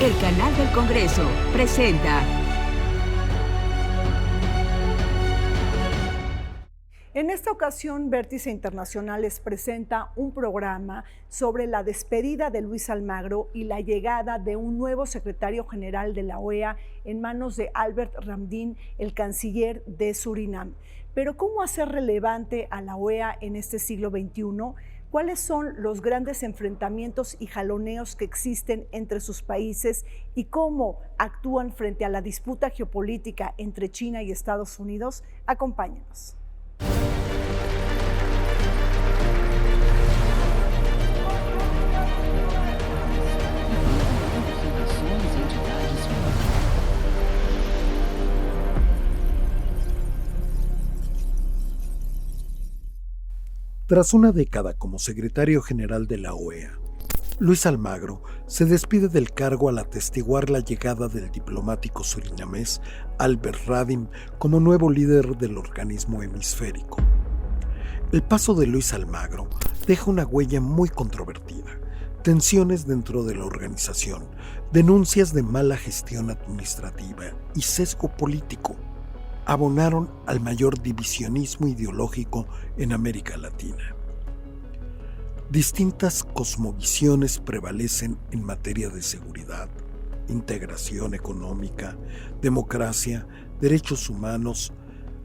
El canal del Congreso presenta. En esta ocasión, Vértice Internacional les presenta un programa sobre la despedida de Luis Almagro y la llegada de un nuevo secretario general de la OEA en manos de Albert Ramdin, el canciller de Surinam. Pero ¿cómo hacer relevante a la OEA en este siglo XXI? ¿Cuáles son los grandes enfrentamientos y jaloneos que existen entre sus países y cómo actúan frente a la disputa geopolítica entre China y Estados Unidos? Acompáñenos. Tras una década como secretario general de la OEA, Luis Almagro se despide del cargo al atestiguar la llegada del diplomático surinamés Albert Ramdin como nuevo líder del organismo hemisférico. El paso de Luis Almagro deja una huella muy controvertida, tensiones dentro de la organización, denuncias de mala gestión administrativa y sesgo político abonaron al mayor divisionismo ideológico en América Latina. Distintas cosmovisiones prevalecen en materia de seguridad, integración económica, democracia, derechos humanos,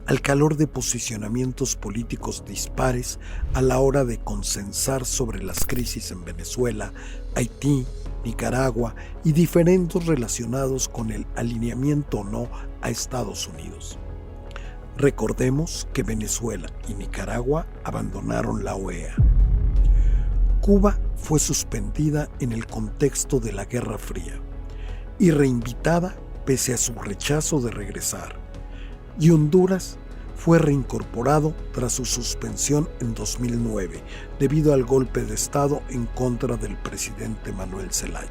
al calor de posicionamientos políticos dispares a la hora de consensar sobre las crisis en Venezuela, Haití, Nicaragua y diferendos relacionados con el alineamiento o no a Estados Unidos. Recordemos que Venezuela y Nicaragua abandonaron la OEA. Cuba fue suspendida en el contexto de la Guerra Fría y reinvitada pese a su rechazo de regresar. Y Honduras fue reincorporado tras su suspensión en 2009 debido al golpe de Estado en contra del presidente Manuel Zelaya.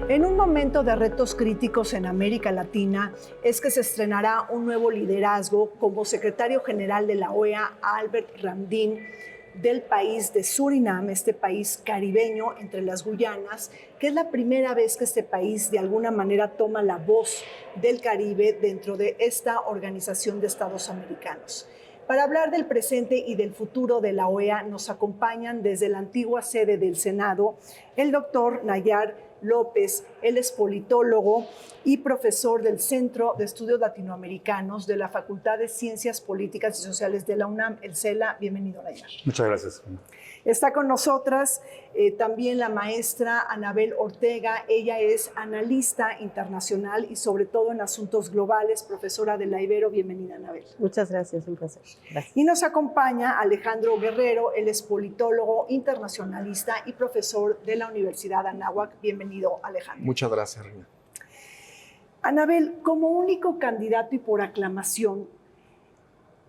En un momento de retos críticos en América Latina es que se estrenará un nuevo liderazgo como secretario general de la OEA, Albert Ramdin, del país de Surinam, este país caribeño entre las Guyanas, que es la primera vez que este país de alguna manera toma la voz del Caribe dentro de esta organización de Estados americanos. Para hablar del presente y del futuro de la OEA nos acompañan desde la antigua sede del Senado el doctor Nayar López. Él es politólogo y profesor del Centro de Estudios Latinoamericanos de la Facultad de Ciencias Políticas y Sociales de la UNAM, el CELA. Bienvenido, Nayar. Muchas gracias. Está con nosotras también la maestra Anabel Ortega. Ella es analista internacional y sobre todo en asuntos globales, profesora de la Ibero. Bienvenida, Anabel. Muchas gracias, un placer. Gracias. Y nos acompaña Alejandro Guerrero. Él es politólogo, internacionalista y profesor de la Universidad Anáhuac. Bienvenido, Alejandro. Muchas gracias, Reina. Anabel, como único candidato y por aclamación,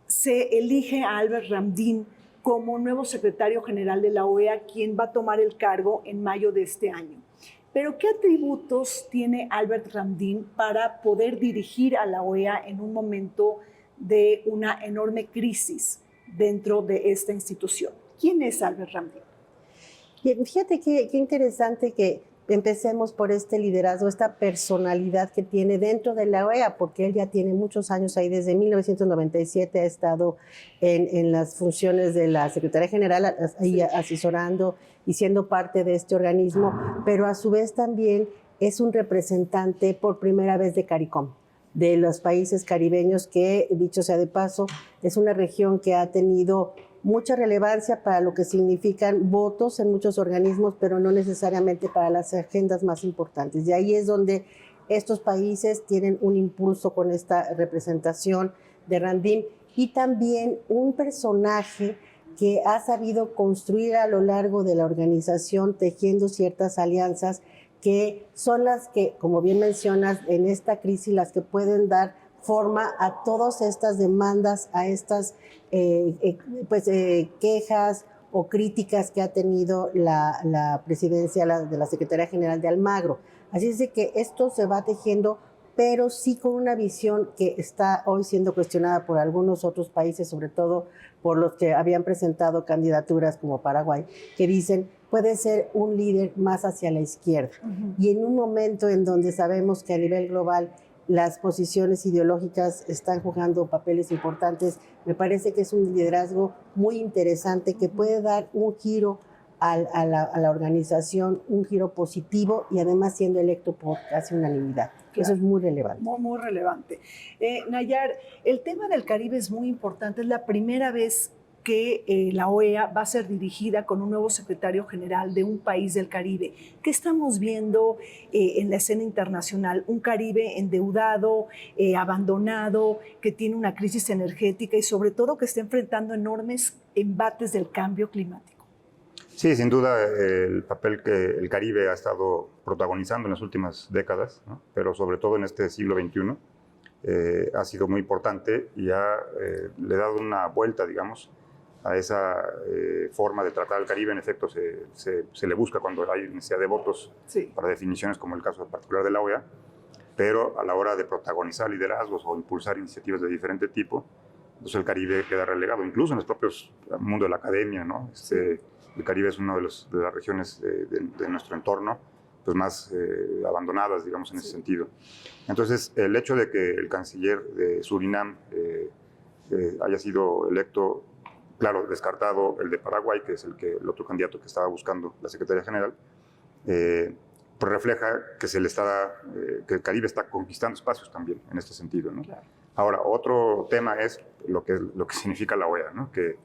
se elige a Albert Ramdin como nuevo secretario general de la OEA, quien va a tomar el cargo en mayo de este año. Pero, ¿qué atributos tiene Albert Ramdin para poder dirigir a la OEA en un momento de una enorme crisis dentro de esta institución? ¿Quién es Albert Ramdin? Bien, fíjate qué interesante que empecemos por este liderazgo, esta personalidad que tiene dentro de la OEA, porque él ya tiene muchos años ahí, desde 1997 ha estado en las funciones de la Secretaría General, ahí asesorando y siendo parte de este organismo, pero a su vez también es un representante por primera vez de CARICOM, de los países caribeños, que, dicho sea de paso, es una región que ha tenido mucha relevancia para lo que significan votos en muchos organismos, pero no necesariamente para las agendas más importantes. Y ahí es donde estos países tienen un impulso con esta representación de Ramdin, y también un personaje que ha sabido construir a lo largo de la organización, tejiendo ciertas alianzas que son las que, como bien mencionas, en esta crisis, las que pueden dar forma a todas estas demandas, a estas quejas o críticas que ha tenido la presidencia de la Secretaría General de Almagro. Así es de que esto se va tejiendo pero sí con una visión que está hoy siendo cuestionada por algunos otros países, sobre todo por los que habían presentado candidaturas como Paraguay, que dicen puede ser un líder más hacia la izquierda. Y en un momento en donde sabemos que a nivel global las posiciones ideológicas están jugando papeles importantes, me parece que es un liderazgo muy interesante que puede dar un giro a la organización, un giro positivo y además siendo electo por casi unanimidad. Claro. Eso es muy relevante. Muy relevante. Nayar, el tema del Caribe es muy importante. Es la primera vez que la OEA va a ser dirigida con un nuevo secretario general de un país del Caribe. ¿Qué estamos viendo en la escena internacional? Un Caribe endeudado, abandonado, que tiene una crisis energética y sobre todo que está enfrentando enormes embates del cambio climático. Sí, sin duda el papel que el Caribe ha estado protagonizando en las últimas décadas, ¿no? Pero sobre todo en este siglo XXI, ha sido muy importante y le ha dado una vuelta, digamos, a esa forma de tratar al Caribe. En efecto, se le busca cuando hay necesidad de votos para definiciones, como el caso particular de la OEA, pero a la hora de protagonizar liderazgos o impulsar iniciativas de diferente tipo, pues el Caribe queda relegado, incluso en los propios mundo de la academia, ¿no? El Caribe es una de las regiones de nuestro entorno pues más abandonadas, digamos, en ese sentido. Entonces, el hecho de que el canciller de Surinam haya sido electo, claro, descartado el de Paraguay, que es el otro candidato que estaba buscando la Secretaría General, pues refleja que que el Caribe está conquistando espacios también en este sentido, ¿no? Claro. Ahora, otro tema es lo que significa la OEA, ¿no? Que,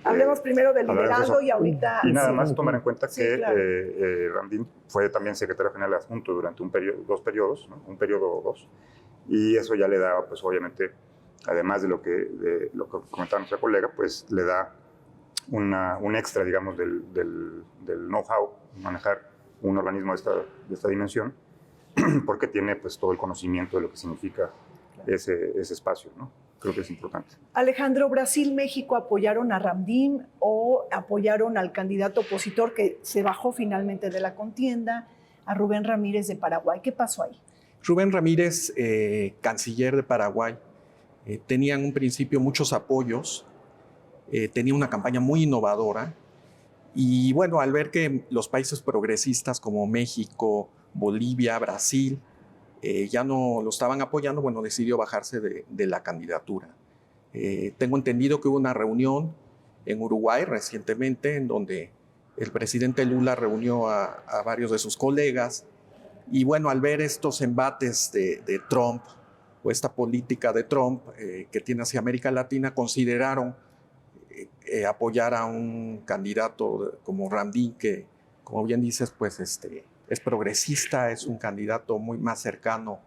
hablemos primero del liderazgo y ahorita... Y nada más tomar en cuenta que claro. Ramdin fue también secretario general adjunto durante dos periodos, ¿no? Un periodo o dos, y eso ya le da, pues obviamente, además de lo que comentaba nuestra colega, pues le da un extra, digamos, del know-how, manejar un organismo de esta dimensión, porque tiene pues todo el conocimiento de lo que significa ese espacio, ¿no? Creo que es importante. Alejandro, ¿Brasil, México apoyaron a Ramdin o apoyaron al candidato opositor que se bajó finalmente de la contienda, a Rubén Ramírez de Paraguay? ¿Qué pasó ahí? Rubén Ramírez, canciller de Paraguay, tenía en un principio muchos apoyos, tenía una campaña muy innovadora y bueno, al ver que los países progresistas como México, Bolivia, Brasil, ya no lo estaban apoyando, bueno, decidió bajarse de la candidatura. Tengo entendido que hubo una reunión en Uruguay recientemente en donde el presidente Lula reunió a varios de sus colegas y bueno, al ver estos embates de Trump o esta política de Trump que tiene hacia América Latina, consideraron apoyar a un candidato como Ramdin, que como bien dices, pues es progresista, es un candidato muy más cercano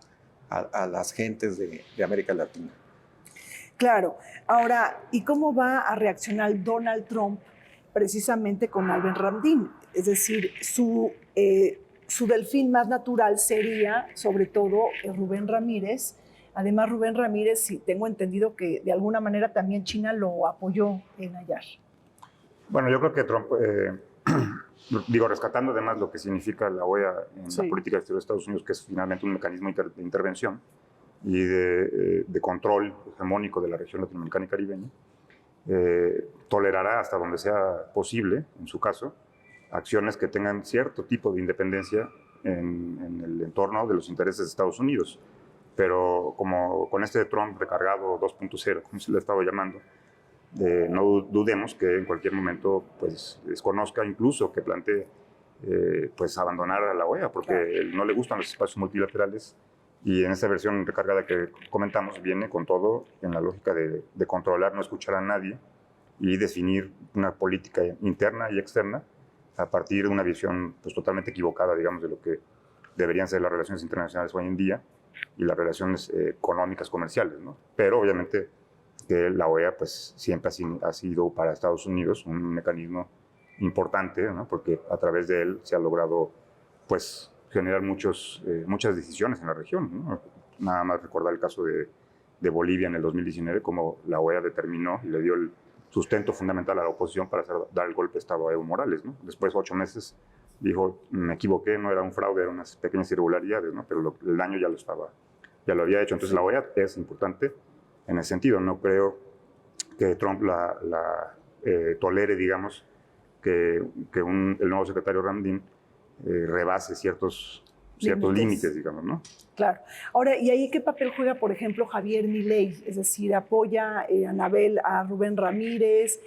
a las gentes de América Latina. Claro. Ahora, ¿y cómo va a reaccionar Donald Trump precisamente con Albert Ramdin? Es decir, su delfín más natural sería, sobre todo, Rubén Ramírez. Además, Rubén Ramírez, sí, tengo entendido que de alguna manera también China lo apoyó en Nayar. Bueno, yo creo que Trump... rescatando además lo que significa la OEA en la política exterior de Estados Unidos, que es finalmente un mecanismo de intervención y de control hegemónico de la región latinoamericana y caribeña, tolerará hasta donde sea posible, en su caso, acciones que tengan cierto tipo de independencia en el entorno de los intereses de Estados Unidos. Pero como con este Trump recargado 2.0, como se le ha estado llamando, no dudemos que en cualquier momento pues, desconozca, incluso que plantee pues, abandonar a la OEA, porque no le gustan los espacios multilaterales y en esta versión recargada que comentamos viene con todo en la lógica de controlar, no escuchar a nadie y definir una política interna y externa a partir de una visión pues, totalmente equivocada, digamos, de lo que deberían ser las relaciones internacionales hoy en día y las relaciones económicas, comerciales, ¿no? Pero obviamente que la OEA pues, siempre ha sido para Estados Unidos un mecanismo importante, ¿no? Porque a través de él se ha logrado pues, generar muchas decisiones en la región, ¿no? Nada más recordar el caso de Bolivia en el 2019, como la OEA determinó y le dio el sustento fundamental a la oposición para dar el golpe de Estado a Evo Morales, ¿no? Después, 8 meses dijo, me equivoqué, no era un fraude, eran unas pequeñas irregularidades, ¿no? Pero el daño ya lo había hecho. Entonces la OEA es importante en ese sentido. No creo que Trump tolere, digamos, que el nuevo secretario Ramdin rebase ciertos límites, digamos, ¿no? Claro. Ahora, ¿y ahí qué papel juega, por ejemplo, Javier Milei? Es decir, apoya a Rubén Ramírez,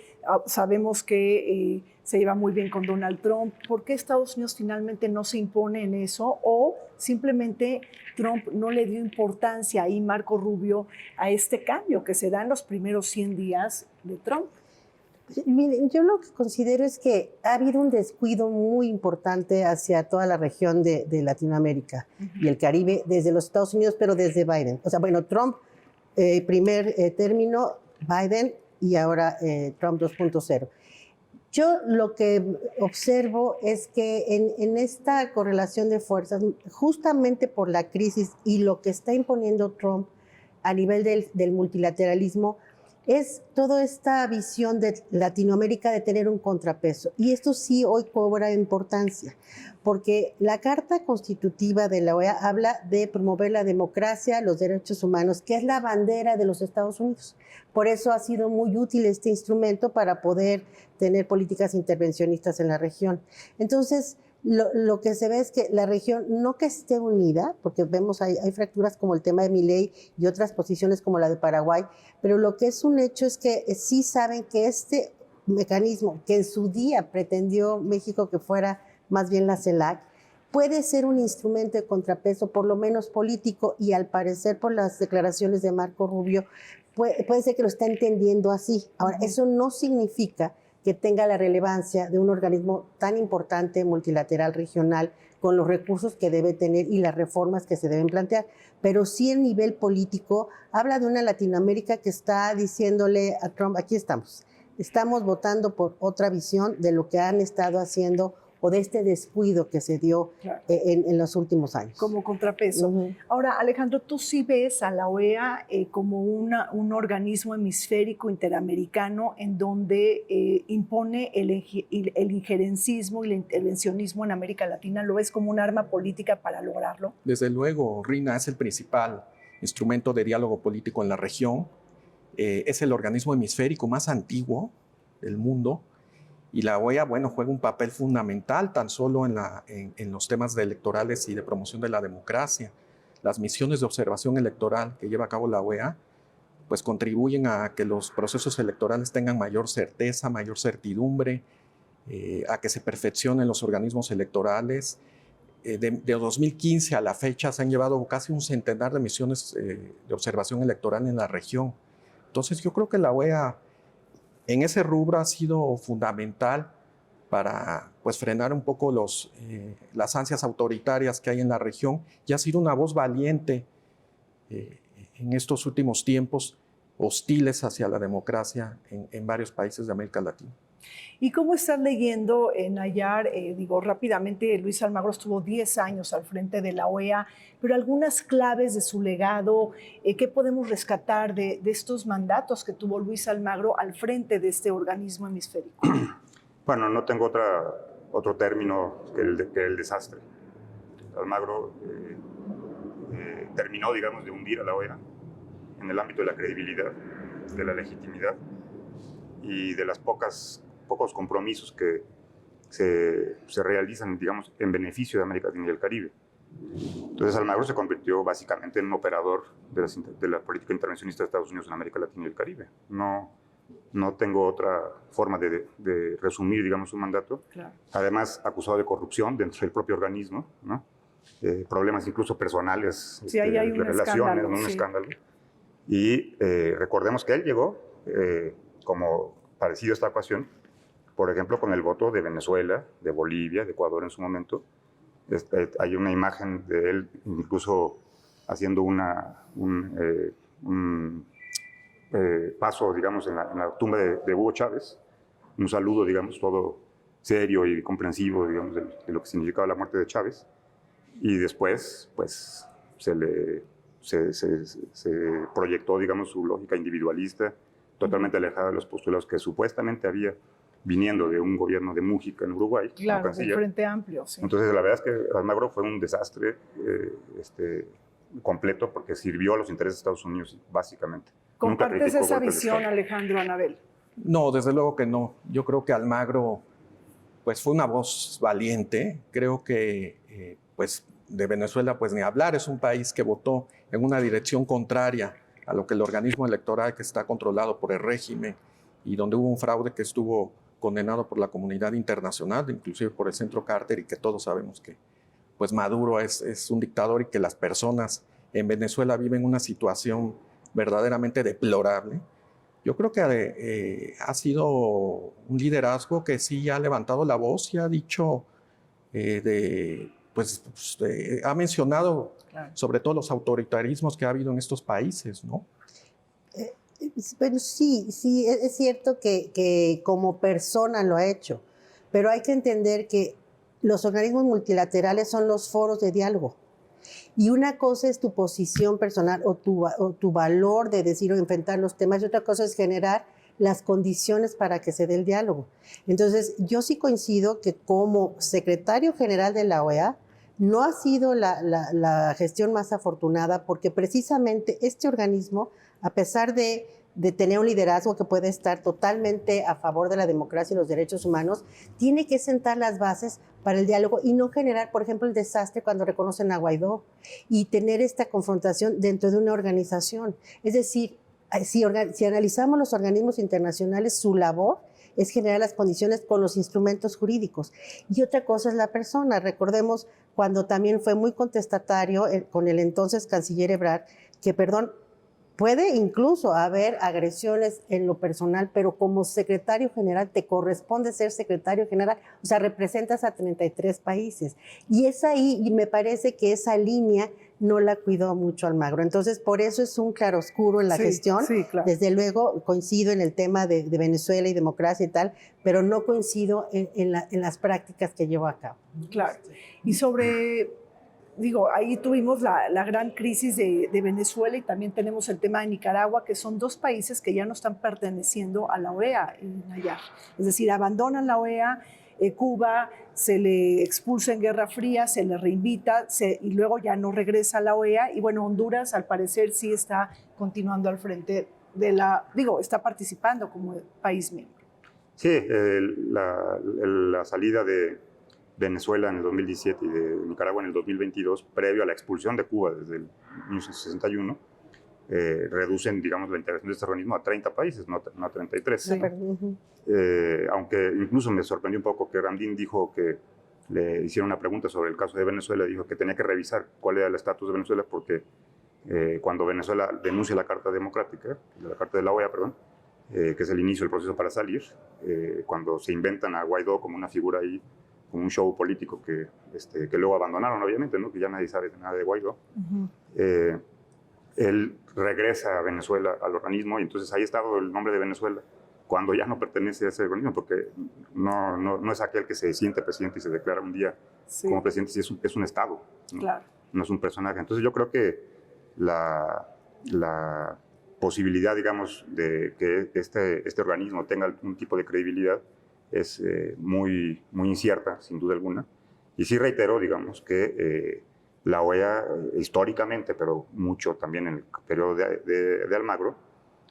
sabemos que se lleva muy bien con Donald Trump. ¿Por qué Estados Unidos finalmente no se impone en eso? ¿O simplemente Trump no le dio importancia ahí, Marco Rubio, a este cambio que se da en los primeros 100 días de Trump? Miren, yo lo que considero es que ha habido un descuido muy importante hacia toda la región de Latinoamérica y el Caribe, desde los Estados Unidos, pero desde Biden. O sea, bueno, Trump, primer término, Biden y ahora Trump 2.0. Yo lo que observo es que en esta correlación de fuerzas, justamente por la crisis y lo que está imponiendo Trump a nivel del multilateralismo, es toda esta visión de Latinoamérica de tener un contrapeso. Y esto sí hoy cobra importancia, porque la Carta Constitutiva de la OEA habla de promover la democracia, los derechos humanos, que es la bandera de los Estados Unidos. Por eso ha sido muy útil este instrumento para poder tener políticas intervencionistas en la región. Entonces, lo que se ve es que la región no que esté unida, porque vemos hay fracturas como el tema de Milei y otras posiciones como la de Paraguay, pero lo que es un hecho es que sí saben que este mecanismo que en su día pretendió México que fuera más bien la CELAC, puede ser un instrumento de contrapeso, por lo menos político, y al parecer por las declaraciones de Marco Rubio, puede ser que lo está entendiendo así. Ahora, eso no significa que tenga la relevancia de un organismo tan importante, multilateral, regional, con los recursos que debe tener y las reformas que se deben plantear. Pero sí el nivel político habla de una Latinoamérica que está diciéndole a Trump, aquí estamos votando por otra visión de lo que han estado haciendo o de este descuido que se dio en los últimos años. Como contrapeso. Ahora, Alejandro, ¿tú sí ves a la OEA como un organismo hemisférico interamericano en donde impone el injerencismo y el intervencionismo en América Latina? ¿Lo ves como un arma política para lograrlo? Desde luego, RINA es el principal instrumento de diálogo político en la región. Es el organismo hemisférico más antiguo del mundo. Y la OEA, bueno, juega un papel fundamental tan solo en los temas electorales y de promoción de la democracia. Las misiones de observación electoral que lleva a cabo la OEA, pues contribuyen a que los procesos electorales tengan mayor certeza, mayor certidumbre, a que se perfeccionen los organismos electorales. De 2015 a la fecha se han llevado casi un centenar de misiones de observación electoral en la región. Entonces yo creo que la OEA en ese rubro ha sido fundamental para pues, frenar un poco las ansias autoritarias que hay en la región y ha sido una voz valiente en estos últimos tiempos hostiles hacia la democracia en varios países de América Latina. ¿Y cómo estás leyendo, Nayar? Rápidamente, Luis Almagro estuvo 10 años al frente de la OEA, pero algunas claves de su legado, ¿qué podemos rescatar de estos mandatos que tuvo Luis Almagro al frente de este organismo hemisférico? Bueno, no tengo otro término que el desastre. Almagro terminó, digamos, de hundir a la OEA en el ámbito de la credibilidad, de la legitimidad y de las pocos compromisos que se realizan, digamos, en beneficio de América Latina y el Caribe. Entonces Almagro se convirtió básicamente en un operador de la política intervencionista de Estados Unidos en América Latina y el Caribe. No tengo otra forma de resumir, digamos, su mandato. Claro. Además, acusado de corrupción dentro del propio organismo, ¿no? Problemas incluso personales, sí, ahí hay de relaciones, un escándalo. Y recordemos que él llegó, como parecido a esta ocasión, por ejemplo, con el voto de Venezuela, de Bolivia, de Ecuador en su momento. Hay una imagen de él incluso haciendo un paso, digamos, en la tumba de Hugo Chávez, un saludo, digamos, todo serio y comprensivo, digamos, de lo que significaba la muerte de Chávez. Y después, pues, se proyectó, digamos, su lógica individualista, totalmente alejada de los postulados que supuestamente había viniendo de un gobierno de Mújica en Uruguay. Claro, del Frente Amplio, sí. Entonces, la verdad es que Almagro fue un desastre completo porque sirvió a los intereses de Estados Unidos, básicamente. ¿Compartes esa visión, Alejandro, Anabel? No, desde luego que no. Yo creo que Almagro pues, fue una voz valiente. Creo que pues, de Venezuela, pues ni hablar, es un país que votó en una dirección contraria a lo que el organismo electoral que está controlado por el régimen y donde hubo un fraude que estuvo condenado por la comunidad internacional, inclusive por el Centro Carter, y que todos sabemos que pues Maduro es un dictador y que las personas en Venezuela viven una situación verdaderamente deplorable. Yo creo que ha sido un liderazgo que sí ha levantado la voz y ha dicho, ha mencionado sobre todo los autoritarismos que ha habido en estos países, ¿no? Bueno, sí, es cierto que como persona lo ha hecho, pero hay que entender que los organismos multilaterales son los foros de diálogo. Y una cosa es tu posición personal o tu valor de decir o enfrentar los temas, y otra cosa es generar las condiciones para que se dé el diálogo. Entonces, yo sí coincido que como secretario general de la OEA, no ha sido la gestión más afortunada, porque precisamente este organismo, a pesar de tener un liderazgo que puede estar totalmente a favor de la democracia y los derechos humanos, tiene que sentar las bases para el diálogo y no generar, por ejemplo, el desastre cuando reconocen a Guaidó y tener esta confrontación dentro de una organización. Es decir, si analizamos los organismos internacionales, su labor es generar las condiciones con los instrumentos jurídicos. Y otra cosa es la persona. Recordemos cuando también fue muy contestatario con el entonces canciller Ebrard, que, puede incluso haber agresiones en lo personal, pero como secretario general te corresponde ser secretario general, o sea, representas a 33 países. Y es ahí, y me parece que esa línea no la cuidó mucho Almagro. Entonces, por eso es un claroscuro en la gestión. Sí, claro. Desde luego, coincido en el tema de Venezuela y democracia y tal, pero no coincido en las prácticas que llevó a cabo. Claro. Y sobre... ahí tuvimos la gran crisis de Venezuela y también tenemos el tema de Nicaragua, que son dos países que ya no están perteneciendo a la OEA, Nayar. Es decir, abandonan la OEA, Cuba se le expulsa en Guerra Fría, se le reinvita y luego ya no regresa a la OEA. Y bueno, Honduras al parecer sí está continuando al frente de está participando como país miembro. Sí, la salida de Venezuela en el 2017 y de Nicaragua en el 2022, previo a la expulsión de Cuba desde el 1961, reducen, digamos, la integración de este organismo a 30 países, no a 33. Sí. Aunque incluso me sorprendió un poco que Ramdín dijo que le hicieron una pregunta sobre el caso de Venezuela, dijo que tenía que revisar cuál era el estatus de Venezuela porque cuando Venezuela denuncia la Carta Democrática, la Carta de la OEA, que es el inicio del proceso para salir, cuando se inventan a Guaidó como una figura ahí, como un show político que luego abandonaron, obviamente, ¿no? Que ya nadie sabe nada de Guaidó. Él regresa a Venezuela, al organismo, y entonces ahí ha estado el nombre de Venezuela, cuando ya no pertenece a ese organismo, porque no es aquel que se siente presidente y se declara un día como presidente, si es un Estado, ¿no? Claro. No es un personaje. Entonces yo creo que la posibilidad, digamos, de que este organismo tenga algún tipo de credibilidad es muy incierta, sin duda alguna. Y sí reitero, digamos, que la OEA históricamente, pero mucho también en el periodo de Almagro,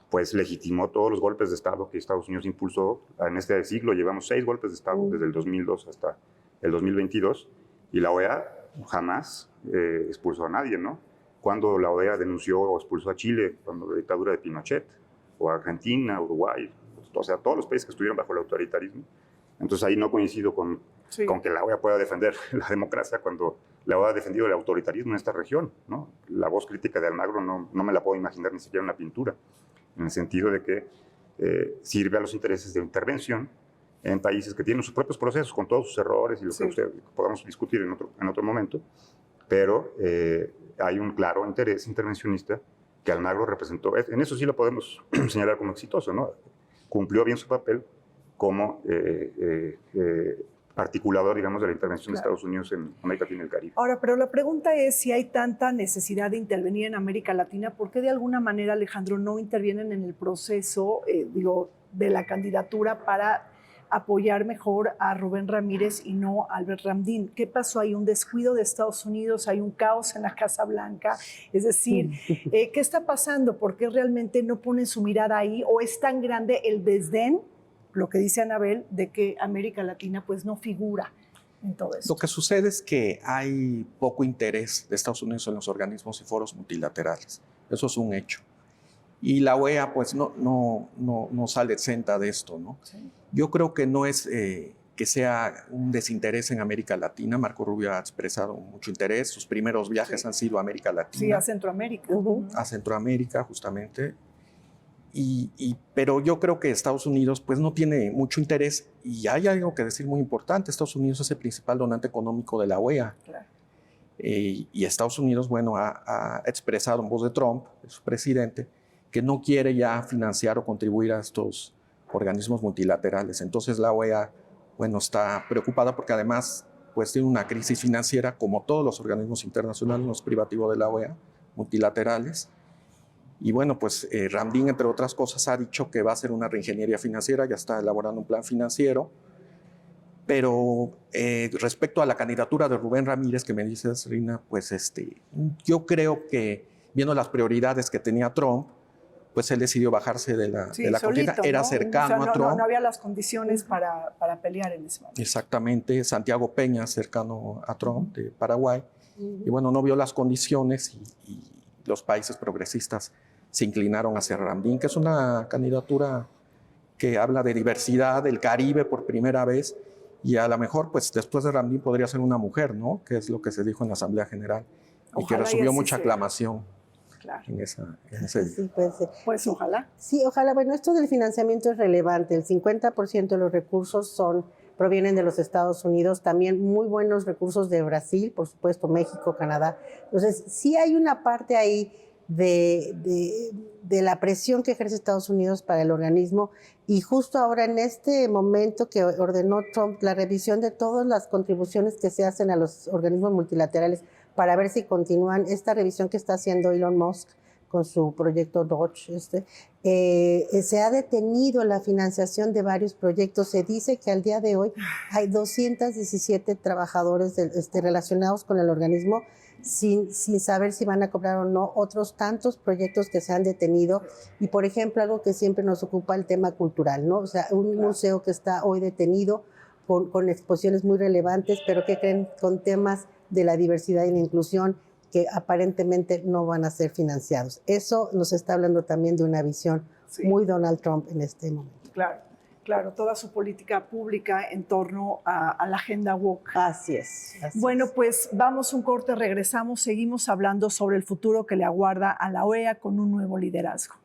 pues legitimó todos los golpes de Estado que Estados Unidos impulsó. En este siglo llevamos 6 golpes de Estado, desde el 2002 hasta el 2022, y la OEA jamás expulsó a nadie, ¿no? Cuando la OEA denunció o expulsó a Chile, cuando la dictadura de Pinochet, o a Argentina, Uruguay, o sea, todos los países que estuvieron bajo el autoritarismo. Entonces ahí no coincido con que la OEA pueda defender la democracia cuando la OEA ha defendido el autoritarismo en esta región, ¿no? La voz crítica de Almagro no me la puedo imaginar ni siquiera en la pintura, en el sentido de que sirve a los intereses de intervención en países que tienen sus propios procesos, con todos sus errores y lo que podamos discutir en otro momento, pero hay un claro interés intervencionista que Almagro representó. En eso sí lo podemos señalar como exitoso, ¿no? Cumplió bien su papel como articulador, digamos, de la intervención de Estados Unidos en América Latina y el Caribe. Ahora, pero la pregunta es si hay tanta necesidad de intervenir en América Latina, ¿por qué de alguna manera, Alejandro, no intervienen en el proceso, de la candidatura para apoyar mejor a Rubén Ramírez y no a Albert Ramdín. ¿Qué pasó? ¿Hay un descuido de Estados Unidos? ¿Hay un caos en la Casa Blanca? Es decir, ¿qué está pasando? ¿Por qué realmente no ponen su mirada ahí? ¿O es tan grande el desdén, lo que dice Anabel, de que América Latina pues no figura en todo esto? Lo que sucede es que hay poco interés de Estados Unidos en los organismos y foros multilaterales. Eso es un hecho. Y la OEA pues no sale exenta de esto, ¿no? Sí. Yo creo que no es que sea un desinterés en América Latina. Marco Rubio ha expresado mucho interés. Sus primeros viajes han sido a América Latina. Sí, a Centroamérica. A Centroamérica, justamente. Pero yo creo que Estados Unidos pues no tiene mucho interés. Y hay algo que decir muy importante. Estados Unidos es el principal donante económico de la OEA. Claro. Y Estados Unidos, bueno, ha expresado en voz de Trump, de su presidente, que no quiere ya financiar o contribuir a estos organismos multilaterales. Entonces la OEA, bueno, está preocupada porque además pues tiene una crisis financiera como todos los organismos internacionales, los privativos de la OEA, multilaterales. Y bueno, pues Ramdín, entre otras cosas, ha dicho que va a hacer una reingeniería financiera, ya está elaborando un plan financiero. Pero respecto a la candidatura de Rubén Ramírez, que me dices, Rina, pues yo creo que viendo las prioridades que tenía Trump, pues él decidió bajarse de la contienda. Era cercano a Trump. No había las condiciones para pelear en ese momento. Exactamente. Santiago Peña, cercano a Trump, de Paraguay. Y bueno, no vio las condiciones y los países progresistas se inclinaron hacia Ramdín, que es una candidatura que habla de diversidad del Caribe por primera vez. Y a lo mejor, pues después de Ramdín podría ser una mujer, ¿no? Que es lo que se dijo en la Asamblea General. Y que recibió mucha aclamación. Claro. En ese día. Sí, puede ser. Pues ojalá. Sí, ojalá. Bueno, esto del financiamiento es relevante. El 50% de los recursos provienen de los Estados Unidos, también muy buenos recursos de Brasil, por supuesto, México, Canadá. Entonces, sí hay una parte ahí de la presión que ejerce Estados Unidos para el organismo, y justo ahora en este momento que ordenó Trump la revisión de todas las contribuciones que se hacen a los organismos multilaterales para ver si continúan esta revisión que está haciendo Elon Musk con su proyecto Doge. Se ha detenido la financiación de varios proyectos. Se dice que al día de hoy hay 217 trabajadores relacionados con el organismo sin saber si van a cobrar o no. Otros tantos proyectos que se han detenido. Y, por ejemplo, algo que siempre nos ocupa, el tema cultural, ¿no? O sea, un museo que está hoy detenido con exposiciones muy relevantes, pero que creen con temas de la diversidad y la inclusión que aparentemente no van a ser financiados. Eso nos está hablando también de una visión muy Donald Trump en este momento. Claro, toda su política pública en torno a la agenda woke. Así es. Bueno, pues vamos un corte, regresamos, seguimos hablando sobre el futuro que le aguarda a la OEA con un nuevo liderazgo.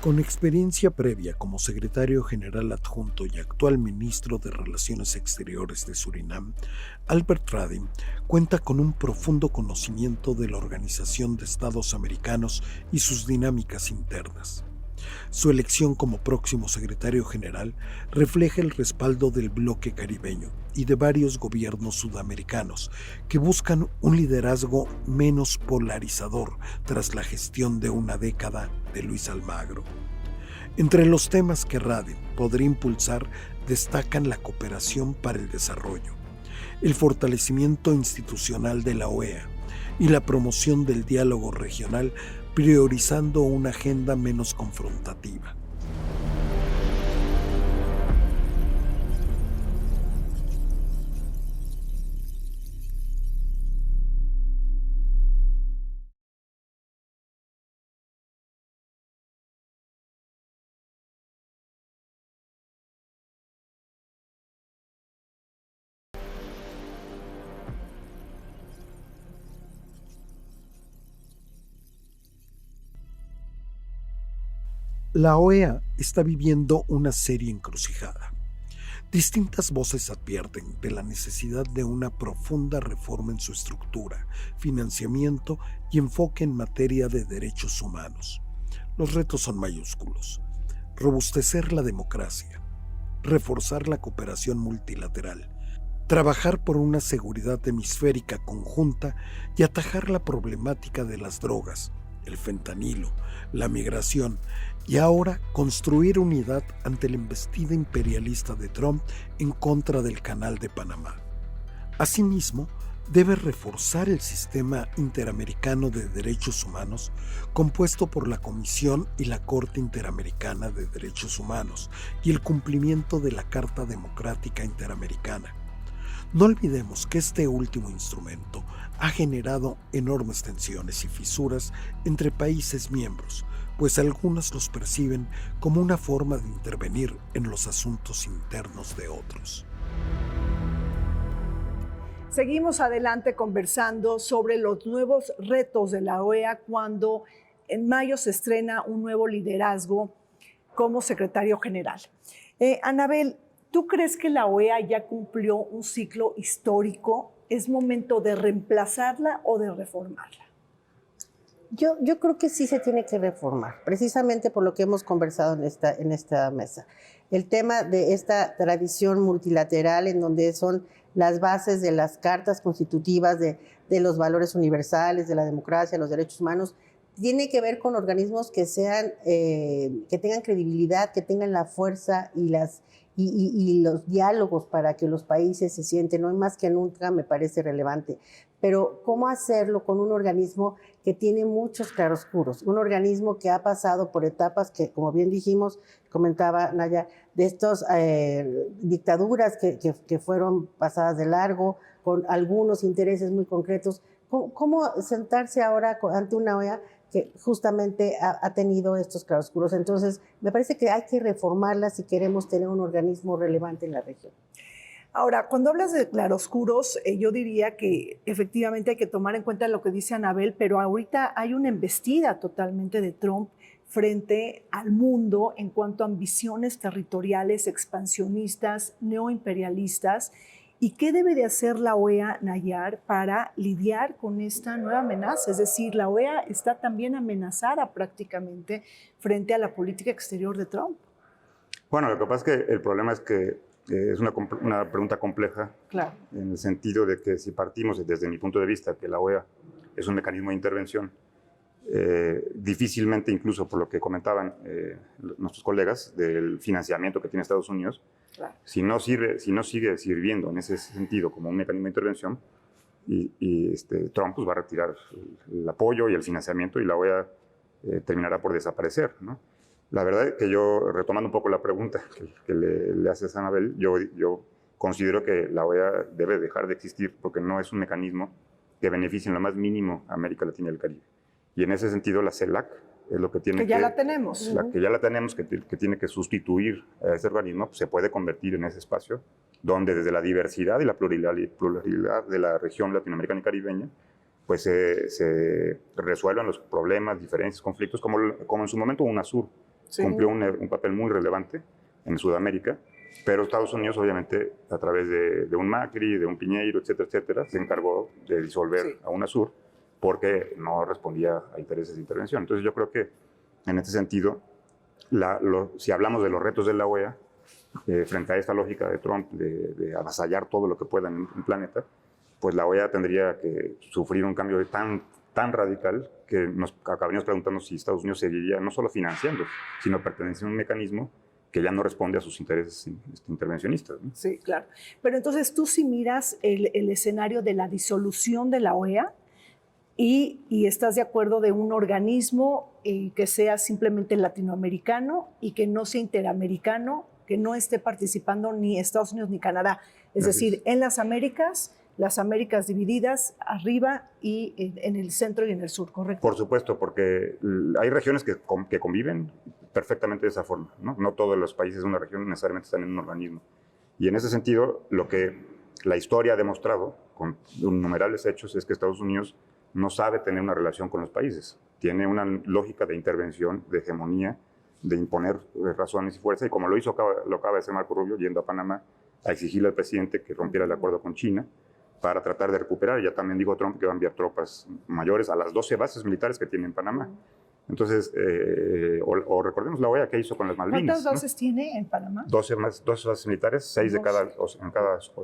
Con experiencia previa como secretario general adjunto y actual ministro de Relaciones Exteriores de Surinam, Albert Ramdín cuenta con un profundo conocimiento de la Organización de Estados Americanos y sus dinámicas internas. Su elección como próximo secretario general refleja el respaldo del bloque caribeño y de varios gobiernos sudamericanos que buscan un liderazgo menos polarizador tras la gestión de una década de Luis Almagro. Entre los temas que Ramdín podría impulsar destacan la cooperación para el desarrollo, el fortalecimiento institucional de la OEA y la promoción del diálogo regional, priorizando una agenda menos confrontativa. La OEA está viviendo una seria encrucijada. Distintas voces advierten de la necesidad de una profunda reforma en su estructura, financiamiento y enfoque en materia de derechos humanos. Los retos son mayúsculos: robustecer la democracia, reforzar la cooperación multilateral, trabajar por una seguridad hemisférica conjunta y atajar la problemática de las drogas, el fentanilo, la migración y ahora construir unidad ante la embestida imperialista de Trump en contra del Canal de Panamá. Asimismo, debe reforzar el sistema interamericano de derechos humanos compuesto por la Comisión y la Corte Interamericana de Derechos Humanos y el cumplimiento de la Carta Democrática Interamericana. No olvidemos que este último instrumento ha generado enormes tensiones y fisuras entre países miembros, pues algunos los perciben como una forma de intervenir en los asuntos internos de otros. Seguimos adelante conversando sobre los nuevos retos de la OEA cuando en mayo se estrena un nuevo liderazgo como secretario general. Anabel, ¿tú crees que la OEA ya cumplió un ciclo histórico? ¿Es momento de reemplazarla o de reformarla? Yo creo que sí se tiene que reformar, precisamente por lo que hemos conversado en esta mesa. El tema de esta tradición multilateral en donde son las bases de las cartas constitutivas de los valores universales, de la democracia, los derechos humanos, tiene que ver con organismos que tengan credibilidad, que tengan la fuerza y los diálogos para que los países se sienten, hoy más que nunca me parece relevante. Pero ¿cómo hacerlo con un organismo que tiene muchos claroscuros? Un organismo que ha pasado por etapas que, como bien dijimos, comentaba Naya, de estas dictaduras que fueron pasadas de largo, con algunos intereses muy concretos. ¿Cómo sentarse ahora ante una OEA que justamente ha tenido estos claroscuros? Entonces, me parece que hay que reformarla si queremos tener un organismo relevante en la región. Ahora, cuando hablas de claroscuros, yo diría que efectivamente hay que tomar en cuenta lo que dice Anabel, pero ahorita hay una embestida totalmente de Trump frente al mundo en cuanto a ambiciones territoriales, expansionistas, neoimperialistas. ¿Y qué debe de hacer la OEA, Nayar, para lidiar con esta nueva amenaza? Es decir, la OEA está también amenazada prácticamente frente a la política exterior de Trump. Bueno, lo que pasa es que el problema es que es una pregunta compleja, claro, en el sentido de que si partimos desde mi punto de vista que la OEA es un mecanismo de intervención, difícilmente, incluso por lo que comentaban nuestros colegas del financiamiento que tiene Estados Unidos, claro, si no sigue sirviendo en ese sentido como un mecanismo de intervención, Trump pues, va a retirar el apoyo y el financiamiento y la OEA terminará por desaparecer, ¿no? La verdad es que yo, retomando un poco la pregunta que le haces a Anabel, yo considero que la OEA debe dejar de existir porque no es un mecanismo que beneficie en lo más mínimo a América Latina y el Caribe. Y en ese sentido la CELAC es lo que tiene que ya la tenemos. Que ya la tenemos, que tiene que sustituir a ese organismo, pues se puede convertir en ese espacio donde desde la diversidad y la pluralidad de la región latinoamericana y caribeña, pues se resuelvan los problemas, diferencias, conflictos, como en su momento UNASUR. Sí. Cumplió un papel muy relevante en Sudamérica, pero Estados Unidos, obviamente, a través de un Macri, de un Piñeiro, etcétera, etcétera, se encargó de disolver a UNASUR porque no respondía a intereses de intervención. Entonces, yo creo que, en este sentido, si hablamos de los retos de la OEA, frente a esta lógica de Trump de avasallar todo lo que pueda en el planeta, pues la OEA tendría que sufrir un cambio tan radical que nos acabaríamos preguntando si Estados Unidos seguiría no solo financiando, sino perteneciendo a un mecanismo que ya no responde a sus intereses intervencionistas, ¿no? Sí, claro. Pero entonces tú sí miras el escenario de la disolución de la OEA y estás de acuerdo de un organismo que sea simplemente latinoamericano y que no sea interamericano, que no esté participando ni Estados Unidos ni Canadá. Es decir, en las Américas divididas arriba y en el centro y en el sur, ¿correcto? Por supuesto, porque hay regiones que conviven perfectamente de esa forma, ¿no? No todos los países de una región necesariamente están en un organismo. Y en ese sentido, lo que la historia ha demostrado con innumerables hechos es que Estados Unidos no sabe tener una relación con los países. Tiene una lógica de intervención, de hegemonía, de imponer razones y fuerza, y como lo acaba de hacer Marco Rubio, yendo a Panamá a exigirle al presidente que rompiera el acuerdo con China, para tratar de recuperar. Ya también dijo Trump que va a enviar tropas mayores a las 12 bases militares que tiene en Panamá. Entonces, recordemos la OEA que hizo con las Malvinas. ¿Cuántas bases tiene en Panamá? 12 bases militares, 6 en cada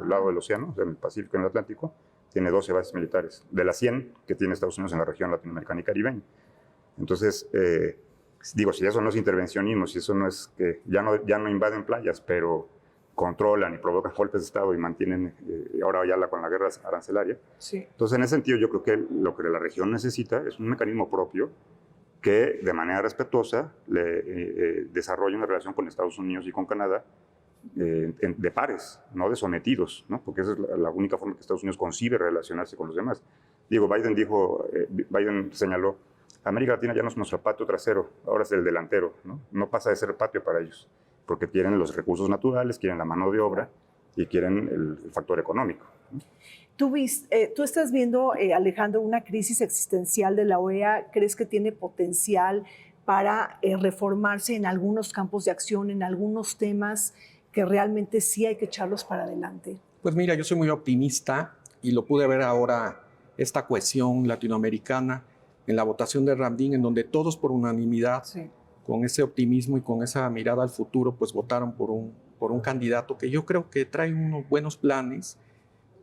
lado del océano, en el Pacífico y en el Atlántico, tiene 12 bases militares, de las 100 que tiene Estados Unidos en la región latinoamericana y caribeña. Entonces, digo, si eso no es intervencionismo, si eso no es que ya no invaden playas, pero controlan y provocan golpes de Estado y mantienen, ahora ya con la guerra arancelaria. Sí. Entonces, en ese sentido, yo creo que lo que la región necesita es un mecanismo propio que, de manera respetuosa, desarrolle una relación con Estados Unidos y con Canadá de pares, no de sometidos, ¿no? Porque esa es la única forma que Estados Unidos concibe relacionarse con los demás. Diego, Biden señaló, América Latina ya no es nuestro patio trasero, ahora es el delantero, ¿no? No pasa de ser patio para ellos, porque quieren los recursos naturales, quieren la mano de obra y quieren el factor económico, ¿no? Tú estás viendo, Alejandro, una crisis existencial de la OEA. ¿Crees que tiene potencial para reformarse en algunos campos de acción, en algunos temas que realmente sí hay que echarlos para adelante? Pues mira, yo soy muy optimista y lo pude ver ahora, esta cohesión latinoamericana en la votación de Ramdin, en donde todos por unanimidad, sí, con ese optimismo y con esa mirada al futuro, pues votaron por un candidato que yo creo que trae unos buenos planes,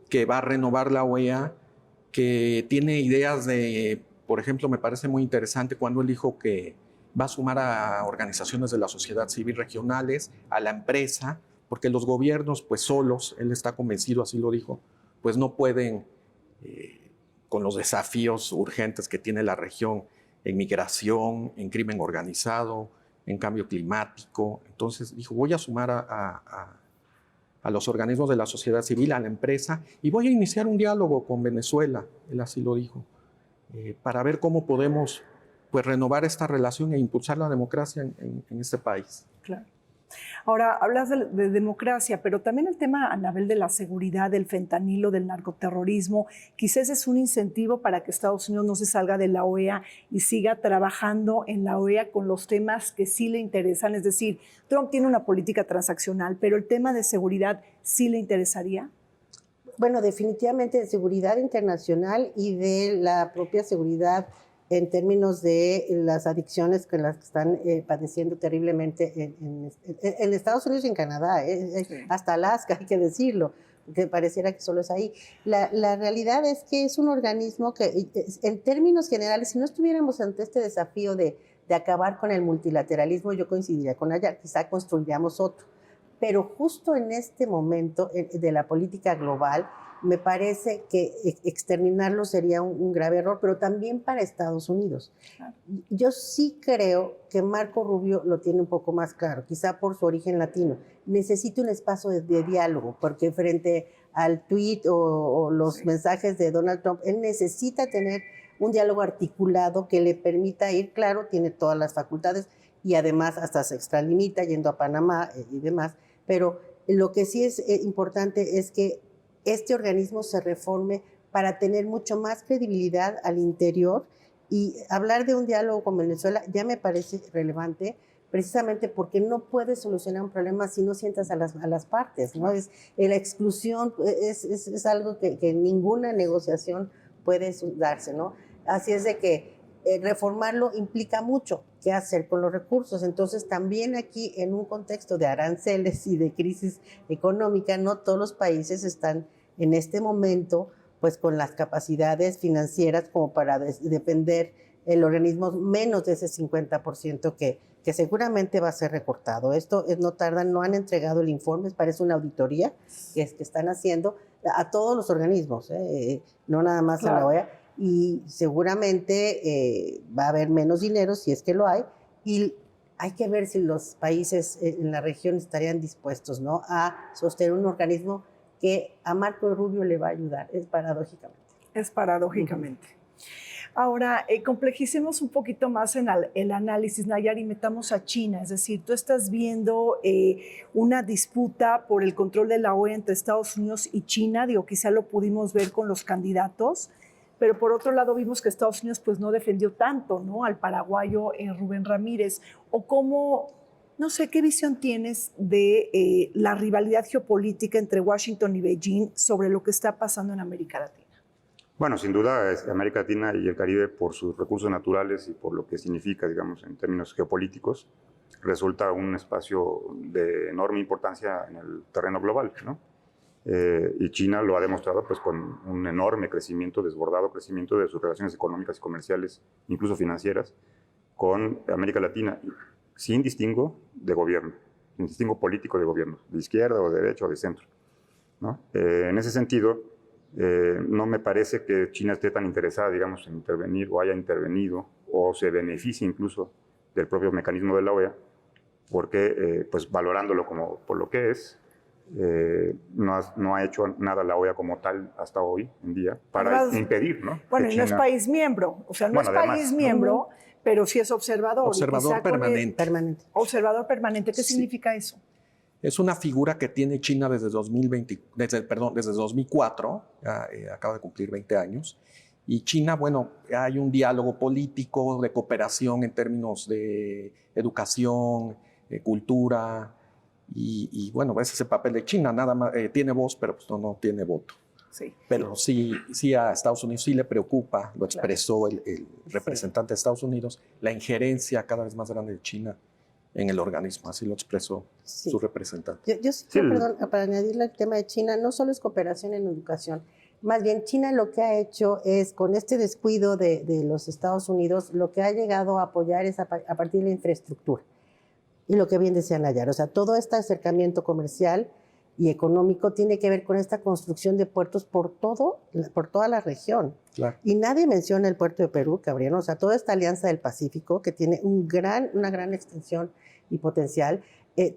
que va a renovar la OEA, que tiene ideas de, por ejemplo, me parece muy interesante cuando él dijo que va a sumar a organizaciones de la sociedad civil regionales, a la empresa, porque los gobiernos, pues solos, él está convencido, así lo dijo, pues no pueden, con los desafíos urgentes que tiene la región en migración, en crimen organizado, en cambio climático. Entonces dijo, voy a sumar a los organismos de la sociedad civil, a la empresa, y voy a iniciar un diálogo con Venezuela, él así lo dijo, para ver cómo podemos, pues, renovar esta relación e impulsar la democracia en este país. Claro. Ahora, hablas de democracia, pero también el tema, Anabel, de la seguridad, del fentanilo, del narcoterrorismo, quizás es un incentivo para que Estados Unidos no se salga de la OEA y siga trabajando en la OEA con los temas que sí le interesan. Es decir, Trump tiene una política transaccional, pero el tema de seguridad sí le interesaría. Bueno, definitivamente de seguridad internacional y de la propia seguridad en términos de las adicciones que las están padeciendo terriblemente en Estados Unidos y en Canadá, sí, hasta Alaska, hay que decirlo, que pareciera que solo es ahí. La realidad es que es un organismo que, en términos generales, si no estuviéramos ante este desafío de acabar con el multilateralismo, yo coincidiría con ella, quizá construiríamos otro. Pero justo en este momento de la política global, me parece que exterminarlo sería un grave error, pero también para Estados Unidos. Claro. Yo sí creo que Marco Rubio lo tiene un poco más claro, quizá por su origen latino. Necesita un espacio de diálogo, porque frente al tweet o los mensajes de Donald Trump, él necesita tener un diálogo articulado que le permita ir, claro, tiene todas las facultades y además hasta se extralimita yendo a Panamá y demás, pero lo que sí es importante es que este organismo se reforme para tener mucho más credibilidad al interior, y hablar de un diálogo con Venezuela ya me parece relevante, precisamente porque no puedes solucionar un problema si no sientas a las partes, ¿no? La exclusión es algo que ninguna negociación puede darse, ¿no? Así es de que reformarlo implica mucho qué hacer con los recursos. Entonces, también aquí, en un contexto de aranceles y de crisis económica, no todos los países están en este momento pues con las capacidades financieras como para depender el organismo menos de ese 50% que seguramente va a ser recortado. Esto no tarda, no han entregado el informe, parece una auditoría que están haciendo a todos los organismos, no nada más a la OEA, y seguramente va a haber menos dinero si es que lo hay, y hay que ver si los países en la región estarían dispuestos, ¿no?, a sostener un organismo que a Marco Rubio le va a ayudar, paradójicamente. Es paradójicamente. Ahora, complejicemos un poquito más en el análisis, Nayar, y metamos a China. Es decir, tú estás viendo una disputa por el control de la OEA entre Estados Unidos y China. Digo, quizá lo pudimos ver con los candidatos, pero por otro lado vimos que Estados Unidos pues no defendió tanto, ¿no?, al paraguayo Rubén Ramírez. O cómo, no sé, ¿qué visión tienes de la rivalidad geopolítica entre Washington y Beijing sobre lo que está pasando en América Latina? Bueno, sin duda, América Latina y el Caribe, por sus recursos naturales y por lo que significa, digamos, en términos geopolíticos, resulta un espacio de enorme importancia en el terreno global, ¿no? Y China lo ha demostrado pues, con un enorme crecimiento, desbordado crecimiento de sus relaciones económicas y comerciales, incluso financieras, con América Latina, sin distingo de gobierno, sin distingo político de gobierno, de izquierda o de derecha o de centro, ¿no? En ese sentido, no me parece que China esté tan interesada, digamos, en intervenir o haya intervenido o se beneficie incluso del propio mecanismo de la OEA, porque, pues, valorándolo como por lo que es, no ha hecho nada la OEA como tal hasta hoy en día para Además, impedir, ¿no? Bueno, que y no es China- país miembro, o sea, no Bueno, es además, país miembro, pero sí es observador. Observador Quizá con el- permanente. Permanente. Observador permanente, ¿qué Sí. significa eso? Es una figura que tiene China desde 2004, ya, acaba de cumplir 20 años. Y China, bueno, hay un diálogo político de cooperación en términos de educación, cultura, y bueno, ese es el papel de China, nada más, tiene voz, pero pues no tiene voto. Sí. Pero sí a Estados Unidos sí le preocupa, lo expresó el representante de Estados Unidos, la injerencia cada vez más grande de China en el organismo, así lo expresó Sí. su representante. Yo sí, perdón, para añadirle al tema de China, no solo es cooperación en educación, más bien China lo que ha hecho es, con este descuido de los Estados Unidos, lo que ha llegado a apoyar es a partir de la infraestructura. Y lo que bien decía Nayar, o sea, todo este acercamiento comercial y económico tiene que ver con esta construcción de puertos por toda la región. Claro. Y nadie menciona el puerto de Perú, que abrieron, o sea, toda esta alianza del Pacífico que tiene una gran extensión y potencial,